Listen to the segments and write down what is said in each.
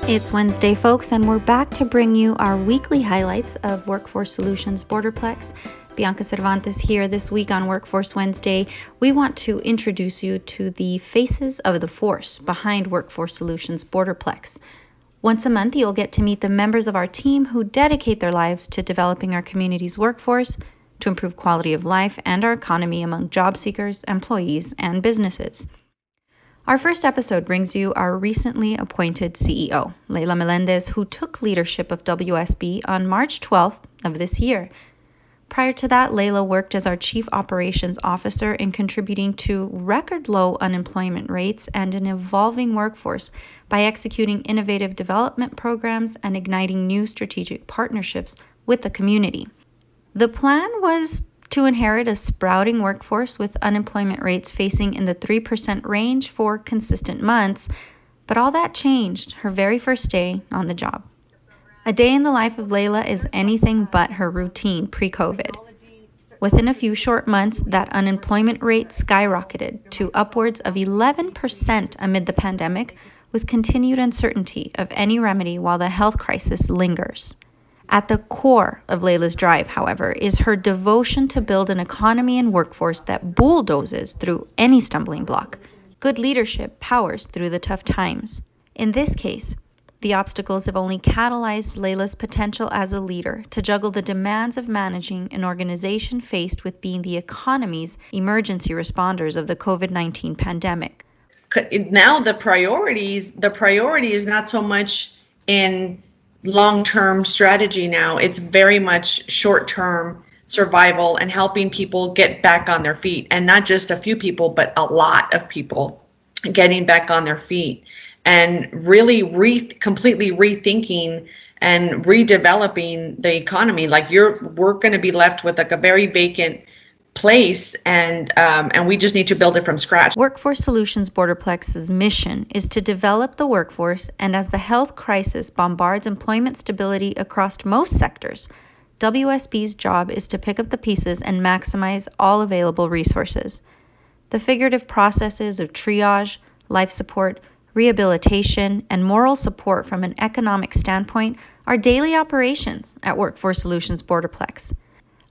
It's Wednesday, folks, and we're back to bring you our weekly highlights of Workforce Solutions Borderplex. Bianca Cervantes here this week on Workforce Wednesday. We want to introduce you to the faces of the force behind Workforce Solutions Borderplex. Once a month, you'll get to meet the members of our team who dedicate their lives to developing our community's workforce to improve quality of life and our economy among job seekers, employees, and businesses. Our first episode brings you our recently appointed CEO, Leila Melendez, who took leadership of WSB on March 12th of this year. Prior to that, Leila worked as our Chief Operations Officer in contributing to record low unemployment rates and an evolving workforce by executing innovative development programs and igniting new strategic partnerships with the community. The plan was to inherit a sprouting workforce with unemployment rates facing in the 3% range for consistent months, but all that changed her very first day on the job. A day in the life of Leila is anything but her routine pre-COVID. Within a few short months, that unemployment rate skyrocketed to upwards of 11% amid the pandemic, with continued uncertainty of any remedy while the health crisis lingers. At the core of Leila's drive, however, is her devotion to build an economy and workforce that bulldozes through any stumbling block. Good leadership powers through the tough times. In this case, the obstacles have only catalyzed Leila's potential as a leader to juggle the demands of managing an organization faced with being the economy's emergency responders of the COVID-19 pandemic. Now the priority is not so much in long-term strategy now. It's very much short-term survival and helping people get back on their feet, and not just a few people, but a lot of people getting back on their feet and really completely rethinking and redeveloping the economy. Like we're going to be left with like a very vacant place, and we just need to build it from scratch. Workforce Solutions Borderplex's mission is to develop the workforce, and as the health crisis bombards employment stability across most sectors, WSB's job is to pick up the pieces and maximize all available resources. The figurative processes of triage, life support, rehabilitation, and moral support from an economic standpoint are daily operations at Workforce Solutions Borderplex.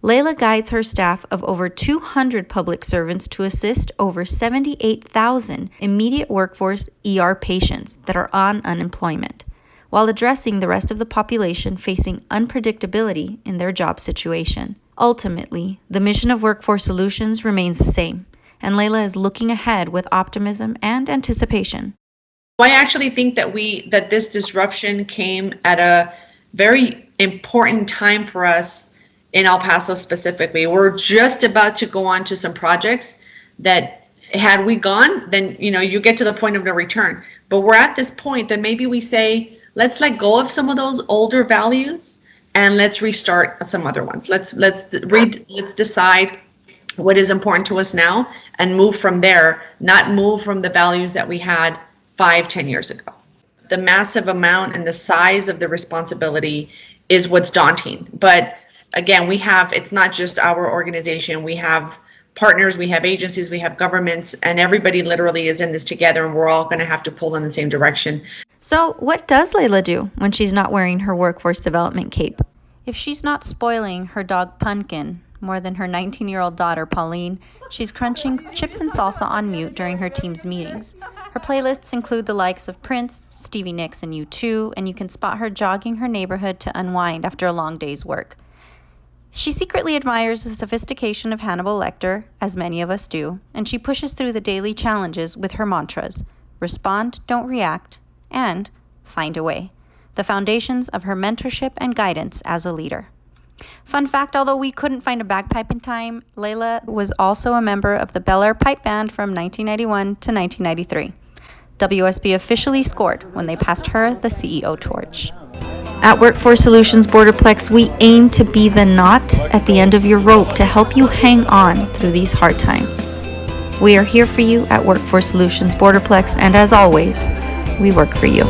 Leila guides her staff of over 200 public servants to assist over 78,000 immediate workforce ER patients that are on unemployment, while addressing the rest of the population facing unpredictability in their job situation. Ultimately, the mission of Workforce Solutions remains the same, and Leila is looking ahead with optimism and anticipation. I actually think that this disruption came at a very important time for us in El Paso specifically. We're just about to go on to some projects that had we gone, then you get to the point of no return. But we're at this point that maybe we say, let's let go of some of those older values and let's restart some other ones. Let's decide what is important to us now and move from there, not move from the values that we had 5-10 years ago. The massive amount and the size of the responsibility is what's daunting. But again, it's not just our organization. We have partners, we have agencies, we have governments, and everybody literally is in this together, and we're all going to have to pull in the same direction. So what does Leila do when she's not wearing her workforce development cape? If she's not spoiling her dog Pumpkin more than her 19-year-old daughter Pauline, she's crunching chips and salsa on mute during her team's meetings. Her playlists include the likes of Prince, Stevie Nicks, and U2, and you can spot her jogging her neighborhood to unwind after a long day's work. She secretly admires the sophistication of Hannibal Lecter, as many of us do, and she pushes through the daily challenges with her mantras: respond, don't react, and find a way, the foundations of her mentorship and guidance as a leader. Fun fact, although we couldn't find a bagpipe in time, Leila was also a member of the Bel Air Pipe Band from 1991 to 1993. WSB officially scored when they passed her the CEO torch. At Workforce Solutions Borderplex, we aim to be the knot at the end of your rope to help you hang on through these hard times. We are here for you at Workforce Solutions Borderplex, and as always, we work for you.